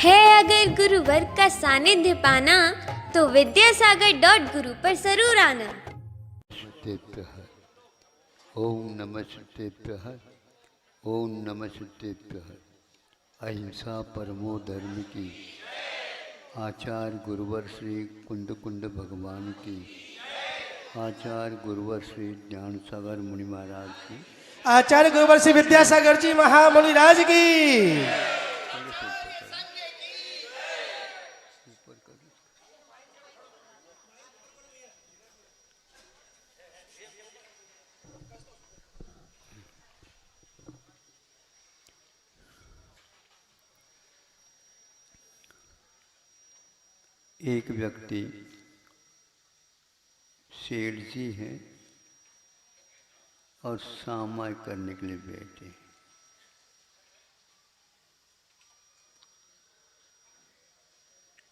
है अगर गुरुवर का सानिध्य पाना तो विद्यासागर.गुरु पर जरूर आना। शुद्धेभ्यः ओम नमः शुद्धेभ्यः ओम नमः शुद्धेभ्यः। अहिंसा परमो धर्म की आचार्य गुरुवर श्री कुंद कुंड भगवान की, आचार्य गुरुवर श्री ज्ञान सागर मुनि महाराज की, आचार्य गुरुवर श्री विद्यासागर जी महामुनि राज की। एक व्यक्ति सेठ जी हैं और सामाय करने के लिए बैठे।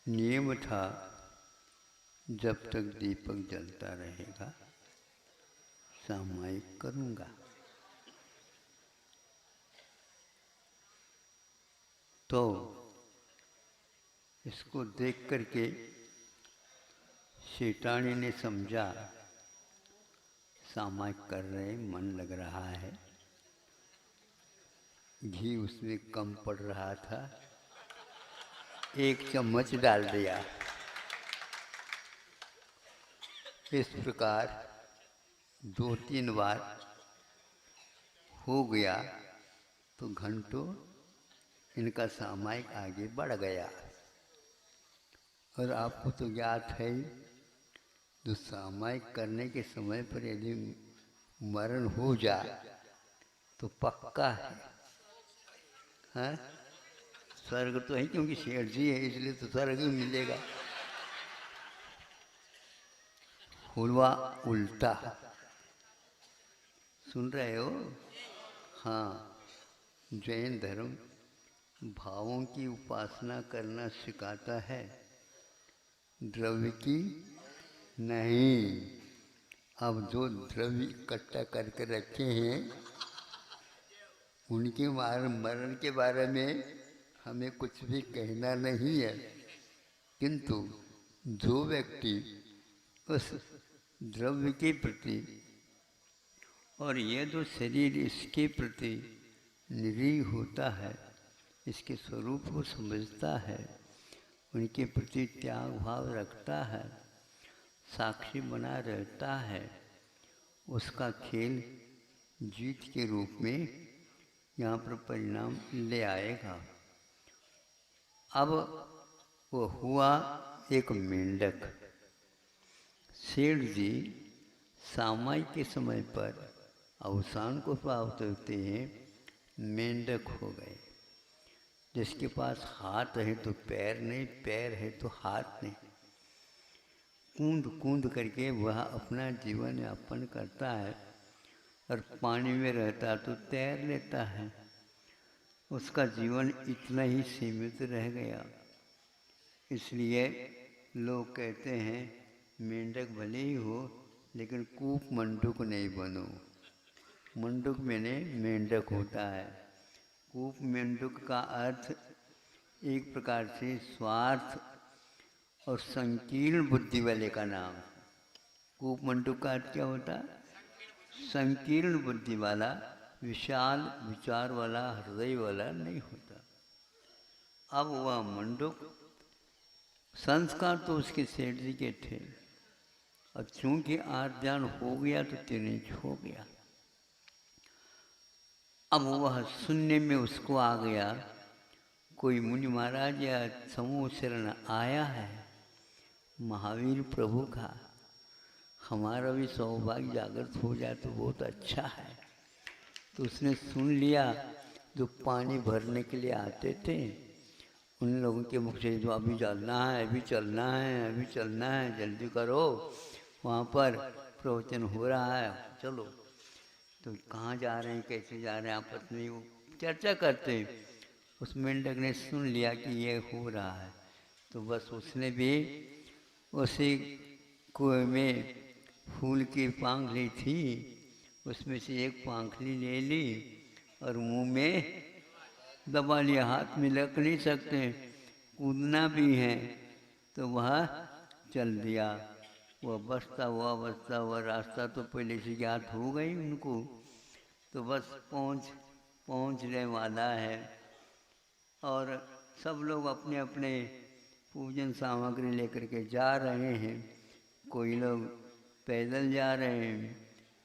नियम था जब तक दीपक जलता रहेगा सामायिक करूंगा। तो इसको देख करके सेठानी ने समझा सामायिक कर रहे, मन लग रहा है। घी उसमें कम पड़ रहा था, 1 चम्मच डाल दिया। इस प्रकार 2-3 बार हो गया तो घंटों इनका सामायिक आगे बढ़ गया। और आपको तो ज्ञात है जो सामायिक करने के समय पर यदि मरण हो जाए तो पक्का है, हाँ? स्वर्ग तो है, क्योंकि शेठ जी है इसलिए तो स्वर्ग ही मिलेगा। हुआ उल्टा, सुन रहे हो? हाँ, जैन धर्म भावों की उपासना करना सिखाता है, द्रव्य की नहीं। अब जो द्रव्य इकट्ठा करके रखे हैं उनके मरण के बारे में हमें कुछ भी कहना नहीं है, किंतु जो व्यक्ति उस द्रव्य के प्रति और ये जो शरीर इसके प्रति निरीह होता है, इसके स्वरूप को समझता है, उनके प्रति त्याग भाव रखता है, साक्षी बना रहता है, उसका खेल जीत के रूप में यहाँ पर परिणाम ले आएगा। अब वो हुआ एक मेंढक। सेठ जी सामायिक के समय पर अवसान को प्राप्त होते हैं मेंढक हो गए, जिसके पास हाथ है तो पैर नहीं, पैर है तो हाथ नहीं। कूद कूद करके वह अपना जीवन यापन करता है और पानी में रहता तो तैर लेता है। उसका जीवन इतना ही सीमित रह गया। इसलिए लोग कहते हैं मेंढक भले ही हो लेकिन कूप मंडूक नहीं बनो। मंडूक मैंने मेंढक होता है। कूप मेंढक का अर्थ एक प्रकार से स्वार्थ और संकीर्ण बुद्धि वाले का नाम। कूप मंडूक का अर्थ क्या होता है? संकीर्ण बुद्धि वाला, विशाल विचार वाला, हृदय वाला नहीं होता। अब वह मंडूक, संस्कार तो उसके सेठ जी के थे और चूंकि आर्जन हो गया तो तिनिच हो गया। अब वह सुनने में उसको आ गया कोई मुनि महाराज या समूह शरण आया है महावीर प्रभु का, हमारा भी सौभाग्य जागृत हो जाए तो बहुत अच्छा है। तो उसने सुन लिया, जो पानी भरने के लिए आते थे उन लोगों के मुख से, जो अभी चलना है, अभी चलना है, अभी चलना है, जल्दी करो, वहाँ पर प्रवचन हो रहा है, चलो। तो कहाँ जा रहे हैं, कैसे जा रहे हैं, आपस में वो चर्चा करते। उस मेंढक ने सुन लिया कि ये हो रहा है, तो बस उसने भी उसी कुएं में फूल की पांखली थी, उसमें से एक पांखली ले ली और मुंह में दबा लिया। हाथ में रख नहीं सकते, कूदना भी है तो वह चल दिया। वह बसता हुआ रास्ता तो पहले से ज्ञात हो गई उनको, तो बस पहुँचने वाला है। और सब लोग अपने अपने पूजन सामग्री लेकर के जा रहे हैं। कोई लोग पैदल जा रहे हैं,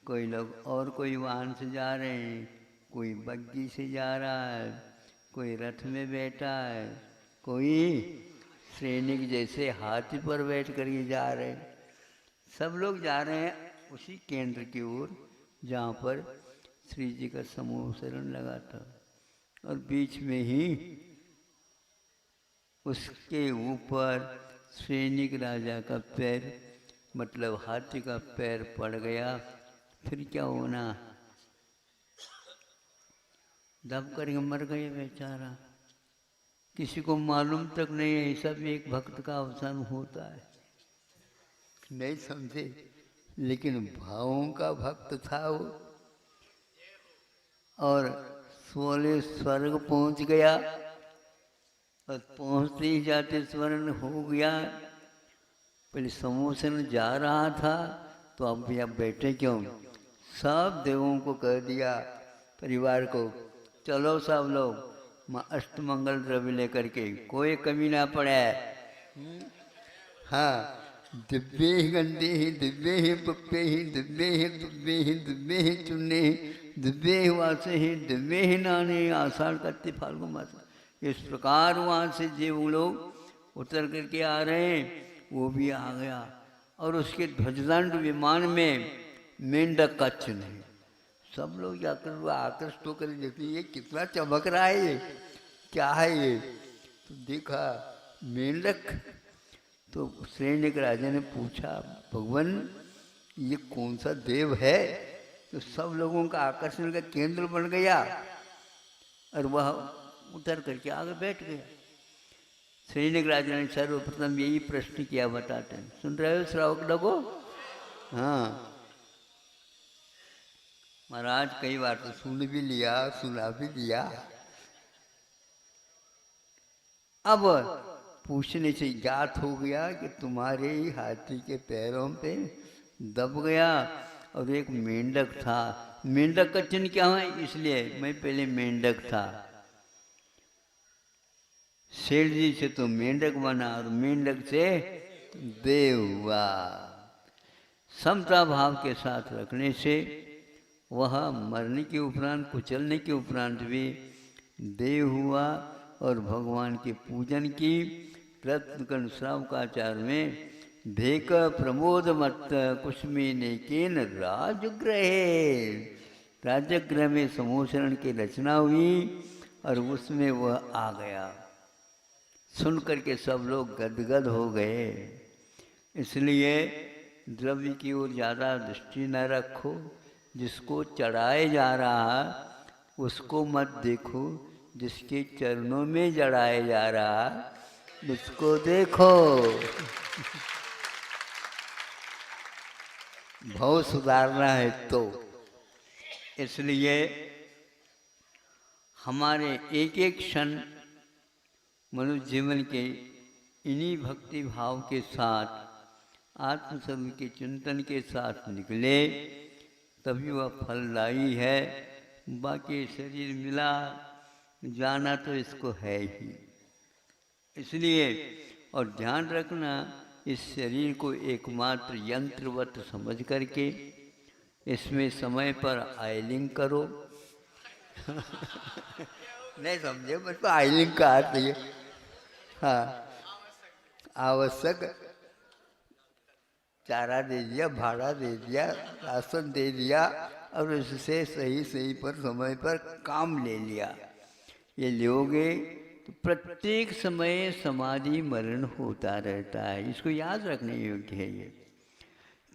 कोई लोग और कोई वाहन से जा रहे हैं, कोई बग्गी से जा रहा है, कोई रथ में बैठा है, कोई सैनिक जैसे हाथी पर बैठ कर के जा रहे हैं। सब लोग जा रहे हैं उसी केंद्र की ओर जहाँ पर श्री जी का समूह शरण लगा था। और बीच में ही उसके ऊपर सैनिक राजा का पैर, मतलब हाथी का पैर पड़ गया। फिर क्या होना, दब करके मर गए बेचारा। किसी को मालूम तक नहीं है, सब एक भक्त का अवसान होता है। नहीं समझे, लेकिन भावों का भक्त था वो। और सोले स्वर्ग पहुंच गया, और पहुंचते ही जाते स्वर्ण हो गया। पहले समोसन जा रहा था तो अब भैया बैठे क्यों, सब देवों को कह दिया, परिवार को, चलो सब लोग माँ अष्टमंगल द्रव्य लेकर के, कोई कमी ना पड़े। हाँ, दिव्ये ही गंदे ही, दिव्ये ही पप्पे ही, दिव्ये ही दुब्बे ही, दिव्ये ही चुन्ने ही, दिव्ये ही वासे ही, दिव्ये ही नाने, आषाढ़ कत्ते फाल्गुन मास। इस प्रकार वहाँ से जो लोग उतर करके आ रहे हैं वो भी आ गया। और उसके ध्वजदंड विमान में मेंढक का चिन्ह है। सब लोग जाकर आकृष्ट होकर देखते ये कितना चमक रहा है, ये क्या है ये। तो देखा मेंढक। तो सैनिक राजा ने पूछा, भगवान ये कौन सा देव है। तो सब लोगों का आकर्षण का केंद्र बन गया और वह उतर करके आगे बैठ गया। सैनिक राजा ने सर्वप्रथम यही प्रश्न किया, बताते हैं, सुन रहे हो श्रावक लोगों। हाँ महाराज, कई बार तो सुन भी लिया, सुना भी लिया। अब पूछने से ज्ञात हो गया कि तुम्हारे ही हाथी के पैरों पे दब गया और एक मेंढक था। मेंढक का चिन्ह क्या है, इसलिए मैं पहले मेंढक था। सेठ जी से तो मेंढक बना और मेंढक से देव हुआ। समता भाव के साथ रखने से वह मरने के उपरांत, कुचलने के उपरांत भी देव हुआ। और भगवान के पूजन की रत्नकण श्रावकाचार में भेक प्रमोद मत कुसुमिने केन राजगृहे, राजगृह में समूहशरण की रचना हुई और उसमें वह आ गया। सुन करके सब लोग गदगद हो गए। इसलिए द्रव्य की ओर ज़्यादा दृष्टि न रखो। जिसको चढ़ाए जा रहा उसको मत देखो, जिसके चरणों में जड़ाए जा रहा उसको देखो। भाव सुधारना है तो। इसलिए हमारे एक एक क्षण मनुष्य जीवन के इन्हीं भक्ति भाव के साथ, आत्मस्वरूप के चिंतन के साथ निकले तभी वह फलदायी है। बाकी शरीर मिला जाना तो इसको है ही। इसलिए और ध्यान रखना, इस शरीर को एकमात्र यंत्रवत समझ करके इसमें समय पर आयलिंग करो। नहीं समझे, मुझको आयलिंग का अर्थ है, हाँ, आवश्यक चारा दे दिया, भाड़ा दे दिया, राशन दे दिया और उससे सही सही पर समय पर काम ले लिया। ये लोगे तो प्रत्येक समय समाधि मरण होता रहता है। इसको याद रखने योग्य है। ये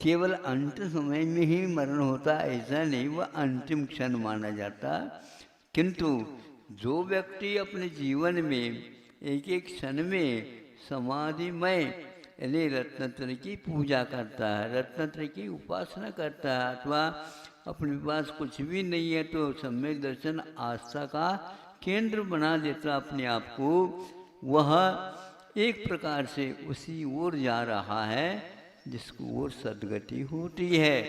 केवल अंतिम समय में ही मरण होता ऐसा नहीं, वह अंतिम क्षण माना जाता। किंतु जो व्यक्ति अपने जीवन में एक एक क्षण में समाधिमय यानी रत्नत्र की पूजा करता है, रत्नत्र की उपासना करता है, अथवा अपने पास कुछ भी नहीं है तो सम्यक दर्शन आस्था का केंद्र बना देता अपने आप को, वह एक प्रकार से उसी ओर जा रहा है जिसको ओर सदगति होती है।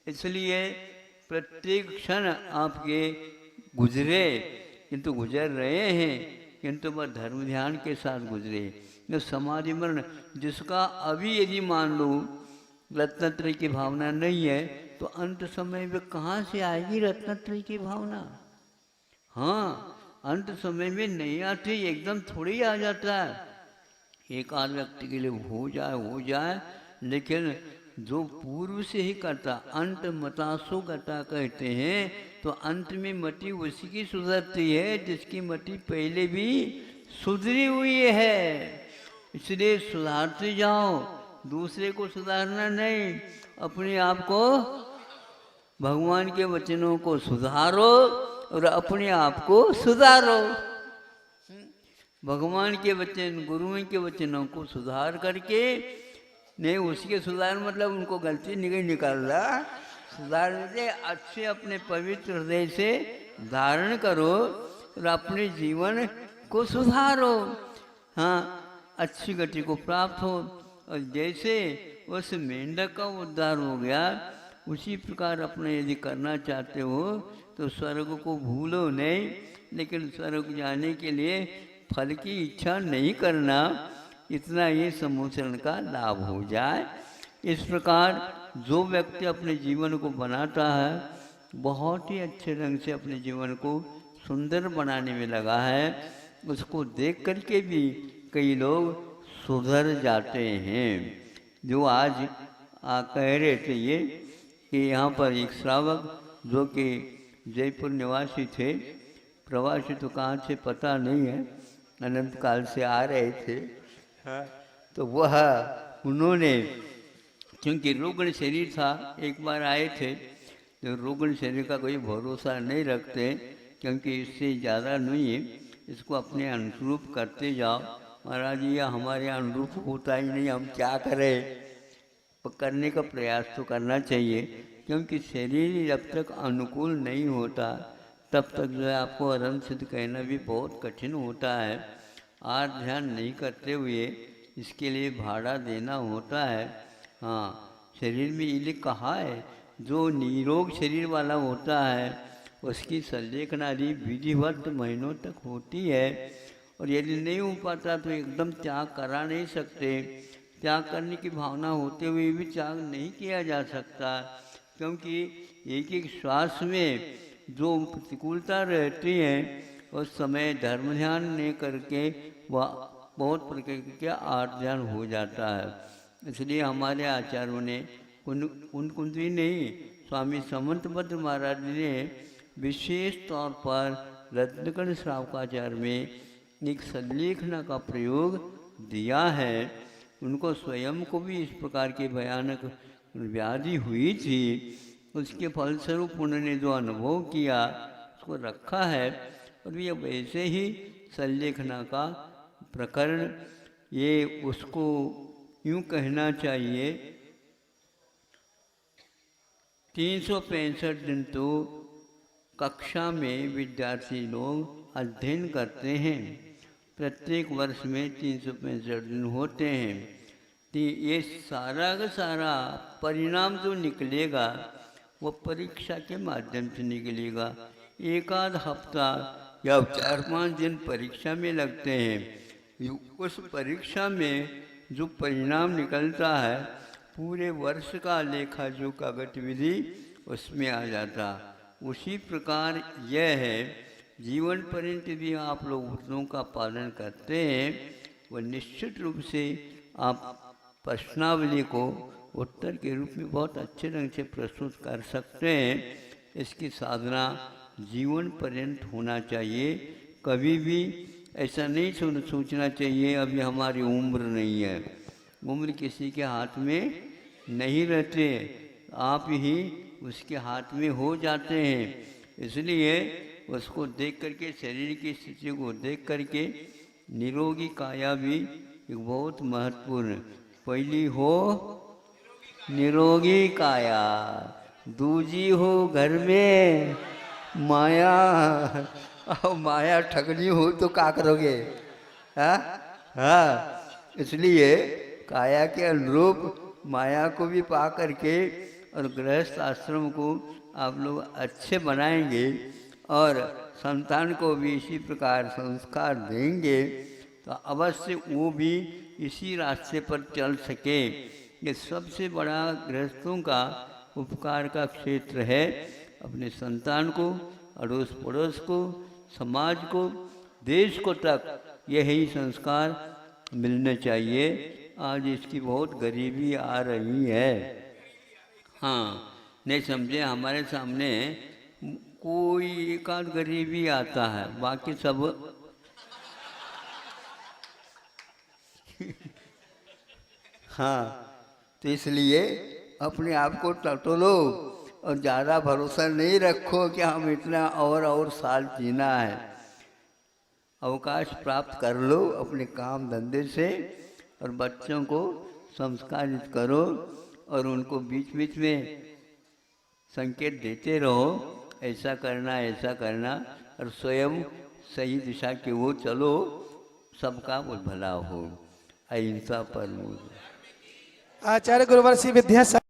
इसलिए प्रत्येक क्षण आपके गुजरे, किंतु गुजर रहे हैं, किंतु वह धर्म ध्यान के साथ गुजरे। जो समाधि मरण जिसका अभी यदि मान लो रत्नत्रय की भावना नहीं है, तो अंत समय में कहाँ से आएगी रत्नत्रय की भावना? हाँ, अंत समय में नहीं आती, एकदम थोड़ी आ जाता है। एक आध व्यक्ति के लिए हो जाए, लेकिन जो पूर्व से ही करता, अंत मतासो गता कहते हैं, तो अंत में मति उसी की सुधरती है जिसकी मति पहले भी सुधरी हुई है। इसलिए सुधारते जाओ, दूसरे को सुधारना नहीं, अपने आप को भगवान के वचनों को सुधारो और अपने आप को सुधारो। भगवान के वचन, गुरुओं के वचनों को सुधार करके, नहीं उसके सुधार मतलब उनको गलती निकालना, सुधारने से अच्छे अपने पवित्र हृदय से धारण करो और अपने जीवन को सुधारो। हाँ, अच्छी गति को प्राप्त हो। और जैसे उस मेंढक का उद्धार हो गया, उसी प्रकार अपने यदि करना चाहते हो तो स्वर्ग को भूलो नहीं, लेकिन स्वर्ग जाने के लिए फल की इच्छा नहीं करना, इतना ही सम्मोचन का लाभ हो जाए। इस प्रकार जो व्यक्ति अपने जीवन को बनाता है, बहुत ही अच्छे ढंग से अपने जीवन को सुंदर बनाने में लगा है, उसको देख करके भी कई लोग सुधर जाते हैं। जो आज कह रहे थे ये कि यहाँ पर एक श्रावक जो कि जयपुर निवासी थे, प्रवासी तो कहाँ से पता नहीं है, अनंत काल से आ रहे थे, तो वह उन्होंने क्योंकि रुग्ण शरीर था, एक बार आए थे, तो रुग्ण शरीर का कोई भरोसा नहीं रखते, क्योंकि इससे ज़्यादा नहीं है, इसको अपने अनुरूप करते जाओ। महाराज ये हमारे अनुरूप होता ही नहीं, हम क्या करें? करने का प्रयास तो करना चाहिए, क्योंकि शरीर जब तक अनुकूल नहीं होता तब तक जो है आपको अरम सिद्ध कहना भी बहुत कठिन होता है। आर ध्यान नहीं करते हुए इसके लिए भाड़ा देना होता है। हाँ, शरीर में ये कहा है, जो निरोग शरीर वाला होता है उसकी संलेखनादि विधिवत महीनों तक होती है, और यदि नहीं हो पाता तो एकदम त्याग करा नहीं सकते। त्याग करने की भावना होते हुए भी त्याग नहीं किया जा सकता, क्योंकि एक एक श्वास में जो प्रतिकूलता रहती है उस समय धर्म ध्यान नहीं करके वह बहुत प्रकार का आर्थ ध्यान हो जाता है। इसलिए हमारे आचार्यों ने कुंती नहीं, स्वामी समंतभद्र महाराज ने विशेष तौर पर रत्नकण श्रावकाचार्य में एक संलेखना का प्रयोग दिया है। उनको स्वयं को भी इस प्रकार की भयानक व्याधि हुई थी, उसके फलस्वरूप उन्होंने जो अनुभव किया उसको रखा है, और ये वैसे ही संलेखना का प्रकरण, ये उसको यूँ कहना चाहिए 365 दिन तो कक्षा में विद्यार्थी लोग अध्ययन करते हैं। प्रत्येक वर्ष में 365 दिन होते हैं, तो ये सारा का सारा परिणाम जो निकलेगा वो परीक्षा के माध्यम से निकलेगा। एक आध हफ्ता या 4-5 दिन परीक्षा में लगते हैं, उस परीक्षा में जो परिणाम निकलता है पूरे वर्ष का लेखा जोखा गतिविधि उसमें आ जाता। उसी प्रकार यह है, जीवन पर्यंत भी आप लोग वचनों का पालन करते हैं, वह निश्चित रूप से आप प्रश्नावली को उत्तर के रूप में बहुत अच्छे ढंग से प्रस्तुत कर सकते हैं। इसकी साधना जीवन पर्यंत होना चाहिए। कभी भी ऐसा नहीं सोचना चाहिए अभी हमारी उम्र नहीं है। उम्र किसी के हाथ में नहीं रहते, आप ही उसके हाथ में हो जाते हैं। इसलिए उसको देख करके, शरीर की स्थिति को देख करके, निरोगी काया भी एक बहुत महत्वपूर्ण, पहली हो निरोगी काया, दूजी हो घर में माया। और माया ठगनी हो तो क्या करोगे? हाँ, इसलिए काया के अनुरूप माया को भी पा करके और गृहस्थ आश्रम को आप लोग अच्छे बनाएंगे और संतान को भी इसी प्रकार संस्कार देंगे तो अवश्य वो भी इसी रास्ते पर चल सके। ये सबसे बड़ा गृहस्थों का उपकार का क्षेत्र है। अपने संतान को, अड़ोस पड़ोस को, समाज को, देश को तक यही संस्कार मिलने चाहिए। आज इसकी बहुत गरीबी आ रही है। हाँ, नहीं समझे, हमारे सामने कोई एक आध गरीबी आता है, बाकी सब हाँ, तो इसलिए अपने आप को टटोलो और ज़्यादा भरोसा नहीं रखो कि हम इतना और साल जीना है। अवकाश प्राप्त कर लो अपने काम धंधे से और बच्चों को संस्कारित करो और उनको बीच बीच में संकेत देते रहो, ऐसा करना और स्वयं सही दिशा की ओर चलो, सबका भला हो। अहिंसा परमो। आचार्य गुरुवर श्री विद्यासागर